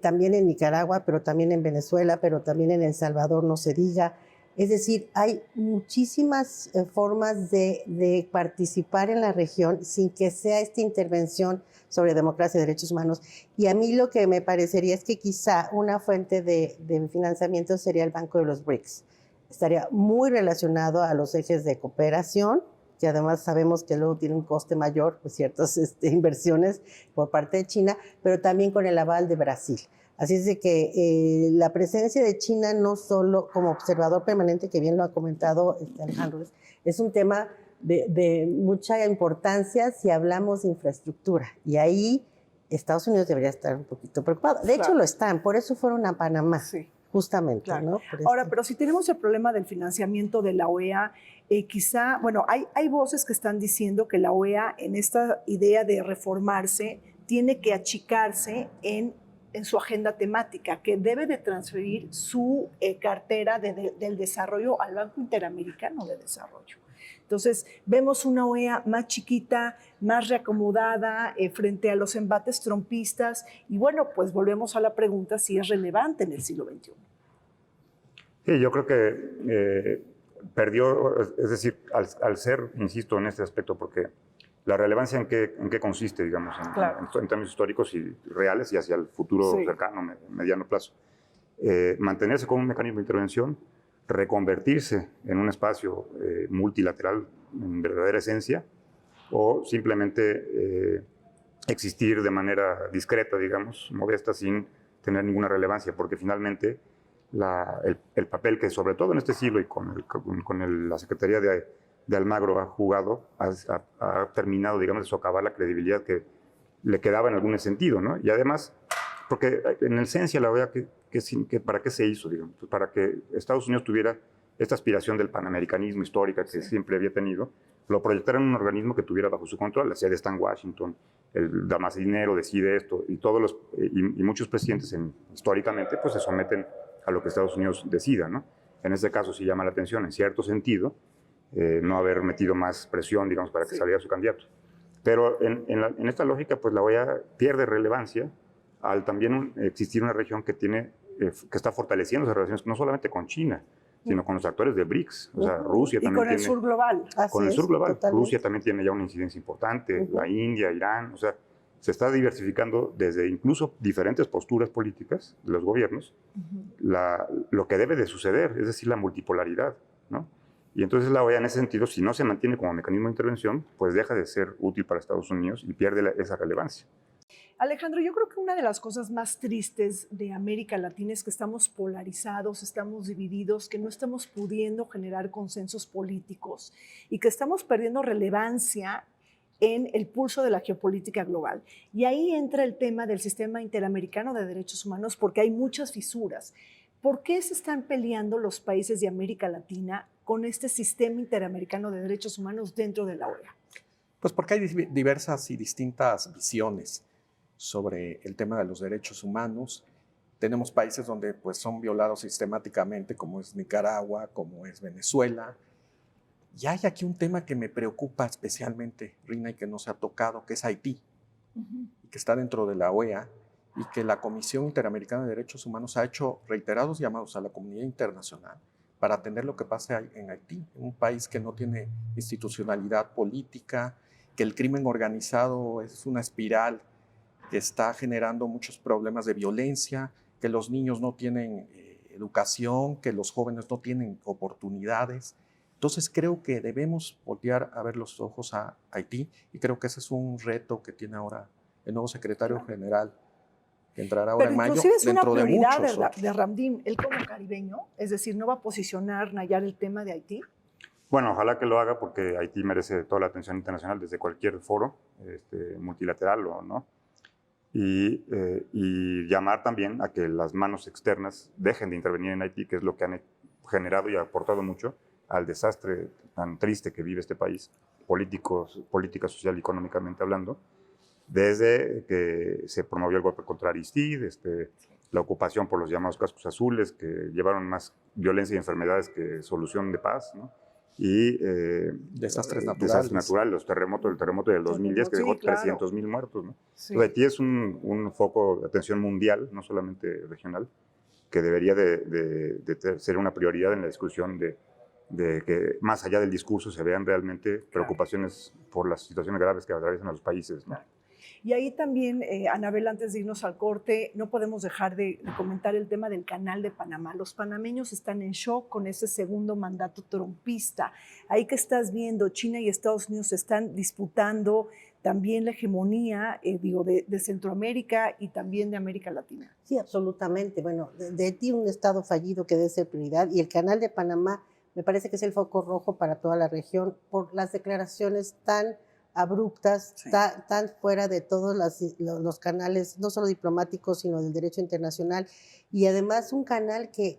también en Nicaragua, pero también en Venezuela, pero también en El Salvador, no se diga. Es decir, hay muchísimas formas de participar en la región sin que sea esta intervención sobre democracia y derechos humanos. Y a mí lo que me parecería es que quizá una fuente de financiamiento sería el Banco de los BRICS. Estaría muy relacionado a los ejes de cooperación, que además sabemos que luego tiene un coste mayor, pues ciertas inversiones por parte de China, pero también con el aval de Brasil. Así es de que la presencia de China, no solo como observador permanente, que bien lo ha comentado Alejandro, es un tema de mucha importancia si hablamos de infraestructura. Y ahí Estados Unidos debería estar un poquito preocupado. De hecho, lo están, por eso fueron a Panamá. Sí. Justamente, Claro. ¿no? Ahora, pero si tenemos el problema del financiamiento de la OEA, quizá, bueno, hay voces que están diciendo que la OEA, en esta idea de reformarse, tiene que achicarse en su agenda temática, que debe de transferir su cartera del desarrollo al Banco Interamericano de Desarrollo. Entonces, vemos una OEA más chiquita, más reacomodada frente a los embates trumpistas, y bueno, pues volvemos a la pregunta si es relevante en el siglo XXI. Sí, yo creo que perdió, es decir, al ser, insisto, en este aspecto, porque la relevancia en qué consiste, digamos, en términos históricos y reales y hacia el futuro cercano, mediano plazo. Mantenerse como un mecanismo de intervención, reconvertirse en un espacio multilateral en verdadera esencia, o simplemente existir de manera discreta, digamos, modesta, sin tener ninguna relevancia, porque finalmente el papel que, sobre todo en este siglo y con la Secretaría de Almagro ha jugado, ha terminado, digamos, de socavar la credibilidad que le quedaba en algún sentido, ¿no? Y además, porque en esencia la OEA, ¿para qué se hizo, digamos? Pues para que Estados Unidos tuviera esta aspiración del panamericanismo histórica que siempre había tenido, lo proyectara en un organismo que tuviera bajo su control. La sede está en Washington, el da más dinero, decide esto, y muchos presidentes históricamente pues se someten a lo que Estados Unidos decida, ¿no? En este caso sí llama la atención, en cierto sentido, no haber metido más presión, digamos, para que saliera su candidato. Pero en esta lógica, pues la OEA pierde relevancia al también existir una región que está fortaleciendo esas relaciones, no solamente con China, sino con los actores de BRICS. O sea, Rusia también tiene... Y con el sur global. Con el sur global. Totalmente. Rusia también tiene ya una incidencia importante, la India, Irán, o sea, se está diversificando desde incluso diferentes posturas políticas de los gobiernos, lo que debe de suceder, es decir, la multipolaridad, ¿no? Y entonces la OEA, en ese sentido, si no se mantiene como mecanismo de intervención, pues deja de ser útil para Estados Unidos y pierde esa relevancia. Alejandro, yo creo que una de las cosas más tristes de América Latina es que estamos polarizados, estamos divididos, que no estamos pudiendo generar consensos políticos y que estamos perdiendo relevancia en el pulso de la geopolítica global. Y ahí entra el tema del Sistema Interamericano de Derechos Humanos, porque hay muchas fisuras. ¿Por qué se están peleando los países de América Latina con este Sistema Interamericano de Derechos Humanos dentro de la OEA? Pues porque hay diversas y distintas visiones sobre el tema de los derechos humanos. Tenemos países donde pues, son violados sistemáticamente, como es Nicaragua, como es Venezuela. Y hay aquí un tema que me preocupa especialmente, Rina, y que no se ha tocado, que es Haití, y que está dentro de la OEA, y que la Comisión Interamericana de Derechos Humanos ha hecho reiterados llamados a la comunidad internacional para atender lo que pasa en Haití, un país que no tiene institucionalidad política, que el crimen organizado es una espiral que está generando muchos problemas de violencia, que los niños no tienen educación, que los jóvenes no tienen oportunidades. Entonces creo que debemos voltear a ver los ojos a Haití y creo que ese es un reto que tiene ahora el nuevo secretario general, que entrará ahora en mayo, inclusive es una dentro de prioridad muchos. de Ramdin, él como caribeño, es decir, ¿no va a posicionar Nayar el tema de Haití? Bueno, ojalá que lo haga porque Haití merece toda la atención internacional desde cualquier foro, multilateral o no. Y llamar también a que las manos externas dejen de intervenir en Haití, que es lo que han generado y aportado mucho al desastre tan triste que vive este país, política, social y económicamente hablando, desde que se promovió el golpe contra Aristide, la ocupación por los llamados cascos azules, que llevaron más violencia y enfermedades que solución de paz, ¿no? Y desastres naturales, el terremoto del 2010 que dejó 300,000 muertos, ¿no? Sí. Entonces, Haití es un foco de atención mundial, no solamente regional, que debería de ser una prioridad en la discusión de que más allá del discurso se vean realmente preocupaciones por las situaciones graves que atraviesan a los países, ¿no? Y ahí también, Anabel, antes de irnos al corte, no podemos dejar de comentar el tema del Canal de Panamá. Los panameños están en shock con ese segundo mandato trumpista. Ahí que estás viendo, China y Estados Unidos están disputando también la hegemonía, de Centroamérica y también de América Latina. Sí, absolutamente. Bueno, de Haití un estado fallido que debe ser prioridad, y el Canal de Panamá me parece que es el foco rojo para toda la región por las declaraciones tan abruptas, sí, tan fuera de todos los canales, no solo diplomáticos, sino del derecho internacional, y además un canal que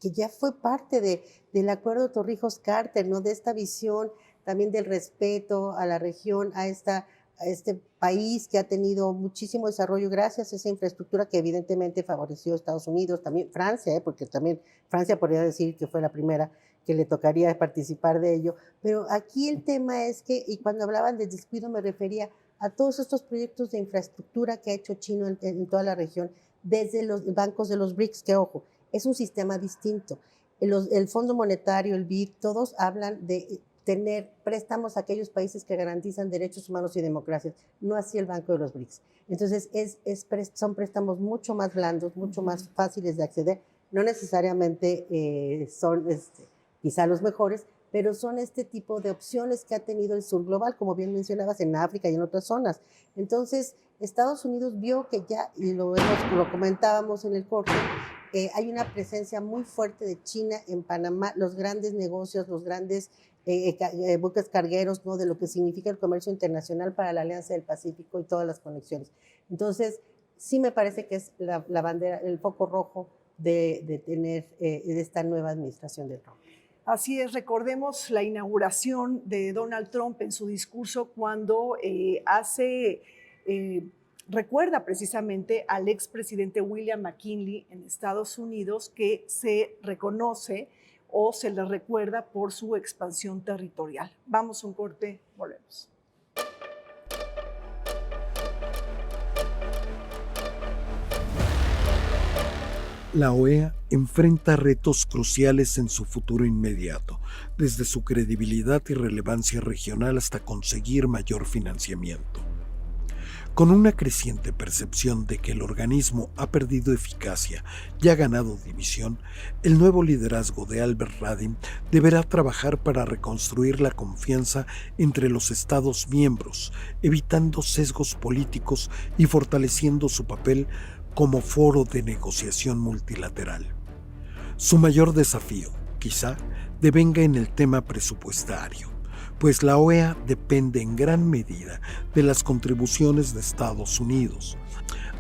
ya fue parte del acuerdo Torrijos-Carter, ¿no? De esta visión también del respeto a la región, a este país que ha tenido muchísimo desarrollo gracias a esa infraestructura que evidentemente favoreció a Estados Unidos, también Francia, porque también Francia podría decir que fue la primera que le tocaría participar de ello, pero aquí el tema es que, y cuando hablaban de descuido me refería a todos estos proyectos de infraestructura que ha hecho China en toda la región, desde los bancos de los BRICS, que ojo, es un sistema distinto. El Fondo Monetario, el BID, todos hablan de tener préstamos a aquellos países que garantizan derechos humanos y democracia, no así el Banco de los BRICS. Entonces, son préstamos mucho más blandos, mucho más fáciles de acceder, no necesariamente son quizá los mejores, pero son este tipo de opciones que ha tenido el sur global, como bien mencionabas, en África y en otras zonas. Entonces, Estados Unidos vio que ya, y lo comentábamos en el corte, hay una presencia muy fuerte de China en Panamá, los grandes negocios, los grandes buques cargueros, ¿no? De lo que significa el comercio internacional para la Alianza del Pacífico y todas las conexiones. Entonces, sí me parece que es la bandera, el foco rojo de tener de esta nueva administración de Trump. Así es, recordemos la inauguración de Donald Trump en su discurso cuando recuerda precisamente al expresidente William McKinley en Estados Unidos, que se reconoce o se le recuerda por su expansión territorial. Vamos a un corte, volvemos. La OEA enfrenta retos cruciales en su futuro inmediato, desde su credibilidad y relevancia regional hasta conseguir mayor financiamiento. Con una creciente percepción de que el organismo ha perdido eficacia y ha ganado división, el nuevo liderazgo de Albert Radin deberá trabajar para reconstruir la confianza entre los Estados miembros, evitando sesgos políticos y fortaleciendo su papel como foro de negociación multilateral. Su mayor desafío, quizá, devenga en el tema presupuestario, pues la OEA depende en gran medida de las contribuciones de Estados Unidos,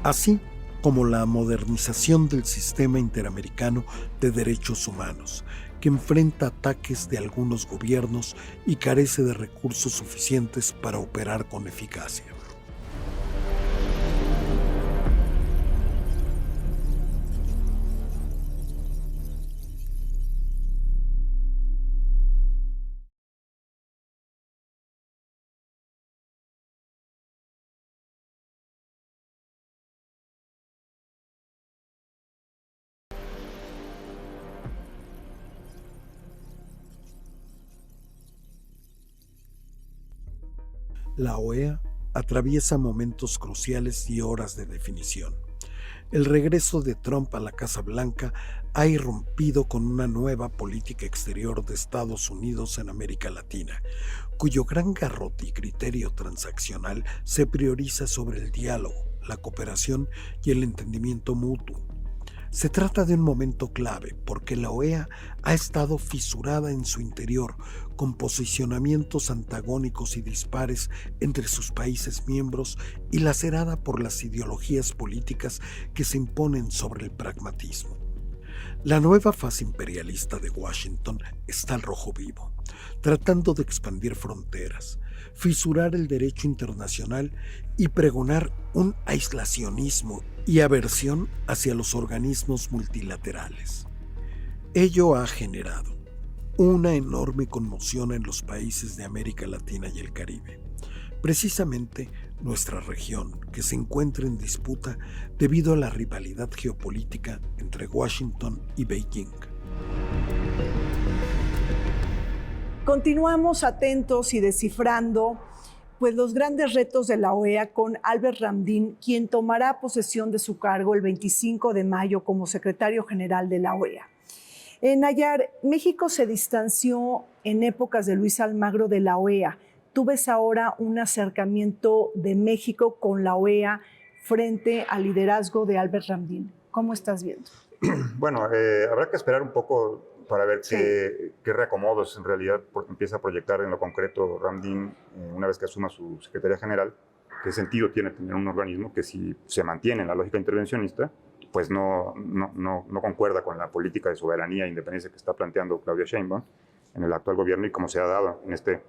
así como la modernización del sistema interamericano de derechos humanos, que enfrenta ataques de algunos gobiernos y carece de recursos suficientes para operar con eficacia. La OEA atraviesa momentos cruciales y horas de definición. El regreso de Trump a la Casa Blanca ha irrumpido con una nueva política exterior de Estados Unidos en América Latina, cuyo gran garrote y criterio transaccional se prioriza sobre el diálogo, la cooperación y el entendimiento mutuo. Se trata de un momento clave porque la OEA ha estado fisurada en su interior, con posicionamientos antagónicos y dispares entre sus países miembros y lacerada por las ideologías políticas que se imponen sobre el pragmatismo. La nueva fase imperialista de Washington está al rojo vivo, tratando de expandir fronteras, fisurar el derecho internacional y pregonar un aislacionismo y aversión hacia los organismos multilaterales. Ello ha generado una enorme conmoción en los países de América Latina y el Caribe, precisamente nuestra región, que se encuentra en disputa debido a la rivalidad geopolítica entre Washington y Beijing. Continuamos atentos y descifrando pues, los grandes retos de la OEA con Albert Ramdin, quien tomará posesión de su cargo el 25 de mayo como secretario general de la OEA. Nayar, México se distanció en épocas de Luis Almagro de la OEA. ¿Tú ves ahora un acercamiento de México con la OEA frente al liderazgo de Albert Ramdin? ¿Cómo estás viendo? Bueno, habrá que esperar un poco para ver qué reacomodos en realidad empieza a proyectar en lo concreto Ramdin una vez que asuma su Secretaría General. ¿Qué sentido tiene tener un organismo que, si se mantiene en la lógica intervencionista, pues no concuerda con la política de soberanía e independencia que está planteando Claudia Sheinbaum en el actual gobierno y como se ha dado en este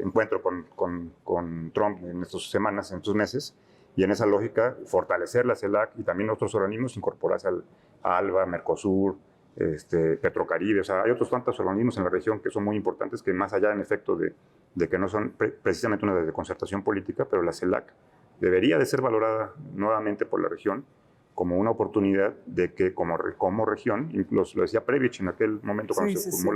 encuentro con Trump en estas semanas, en estos meses? Y en esa lógica, fortalecer la CELAC y también otros organismos, incorporarse a ALBA, Mercosur, Petrocaribe. O sea, hay otros tantos organismos en la región que son muy importantes, que más allá, en efecto, de que no son precisamente una de concertación política, pero la CELAC debería de ser valorada nuevamente por la región como una oportunidad de que como región, lo decía Previch en aquel momento cuando se formó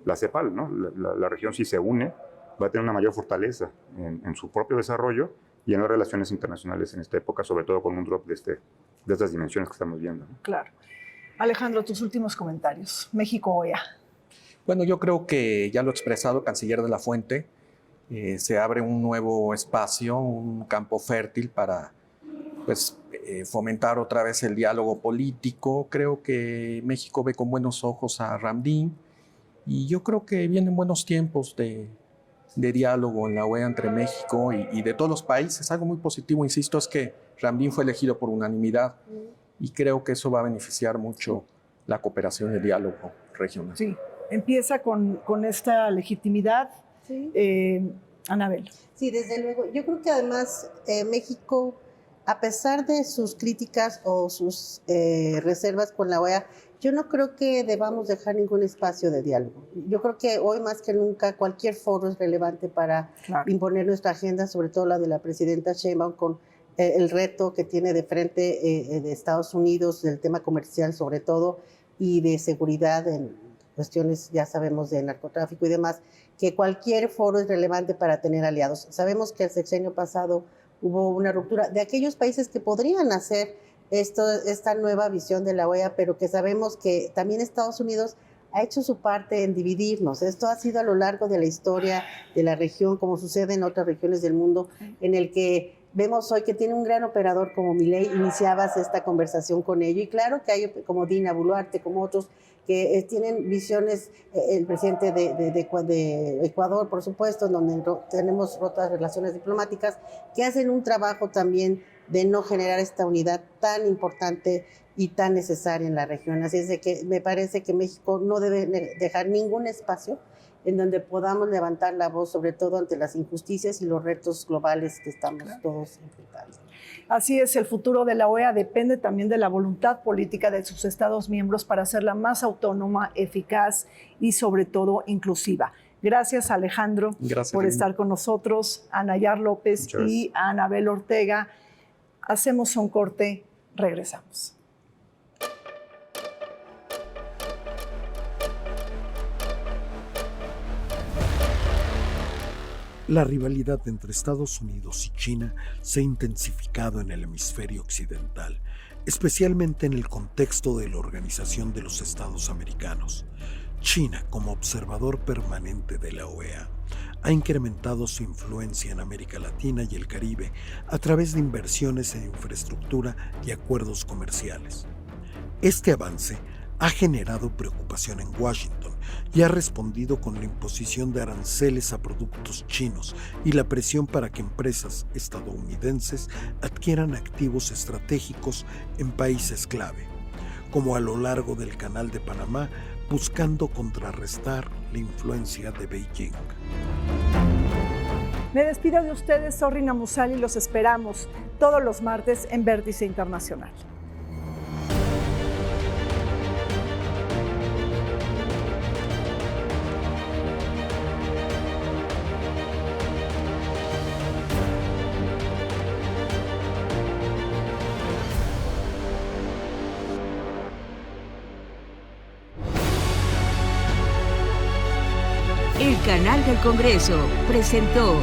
la CEPAL, ¿no? La región, si se une, va a tener una mayor fortaleza en su propio desarrollo y en las relaciones internacionales en esta época, sobre todo con un drop de estas dimensiones que estamos viendo, ¿no? Claro. Alejandro, tus últimos comentarios. México-OEA. Bueno, yo creo que ya lo ha expresado Canciller de la Fuente, se abre un nuevo espacio, un campo fértil para fomentar otra vez el diálogo político. Creo que México ve con buenos ojos a Ramdin y yo creo que vienen buenos tiempos de diálogo en la OEA entre México y de todos los países. Algo muy positivo, insisto, es que Ramdin fue elegido por unanimidad y creo que eso va a beneficiar mucho la cooperación y el diálogo regional. Sí, empieza con esta legitimidad. Sí. Anabel. Sí, desde luego. Yo creo que además México, a pesar de sus críticas o sus reservas con la OEA, yo no creo que debamos dejar ningún espacio de diálogo. Yo creo que hoy más que nunca cualquier foro es relevante para imponer nuestra agenda, sobre todo la de la presidenta Sheinbaum, con el reto que tiene de frente de Estados Unidos, del tema comercial sobre todo, y de seguridad en cuestiones, ya sabemos, de narcotráfico y demás, que cualquier foro es relevante para tener aliados. Sabemos que el sexenio pasado hubo una ruptura de aquellos países que podrían hacer esta nueva visión de la OEA, pero que sabemos que también Estados Unidos ha hecho su parte en dividirnos. Esto ha sido a lo largo de la historia de la región, como sucede en otras regiones del mundo, en el que vemos hoy que tiene un gran operador como Milei. Iniciabas esta conversación con ello, y claro que hay como Dina Boluarte, como otros, que tienen visiones, el presidente de Ecuador, por supuesto, donde tenemos rotas relaciones diplomáticas, que hacen un trabajo también de no generar esta unidad tan importante y tan necesaria en la región. Así es de que me parece que México no debe dejar ningún espacio en donde podamos levantar la voz, sobre todo ante las injusticias y los retos globales que estamos todos enfrentando. Así es, el futuro de la OEA depende también de la voluntad política de sus Estados miembros para hacerla más autónoma, eficaz y sobre todo inclusiva. Gracias, Alejandro, por estar con nosotros, a Nayar López y a Anabel Ortega. Hacemos un corte, regresamos. La rivalidad entre Estados Unidos y China se ha intensificado en el hemisferio occidental, especialmente en el contexto de la Organización de los Estados Americanos. China, como observador permanente de la OEA, ha incrementado su influencia en América Latina y el Caribe a través de inversiones en infraestructura y acuerdos comerciales. Este avance ha generado preocupación en Washington y ha respondido con la imposición de aranceles a productos chinos y la presión para que empresas estadounidenses adquieran activos estratégicos en países clave, como a lo largo del Canal de Panamá, buscando contrarrestar la influencia de Beijing. Me despido de ustedes, soy Rina Musali, y los esperamos todos los martes en Vértice Internacional. El Canal del Congreso presentó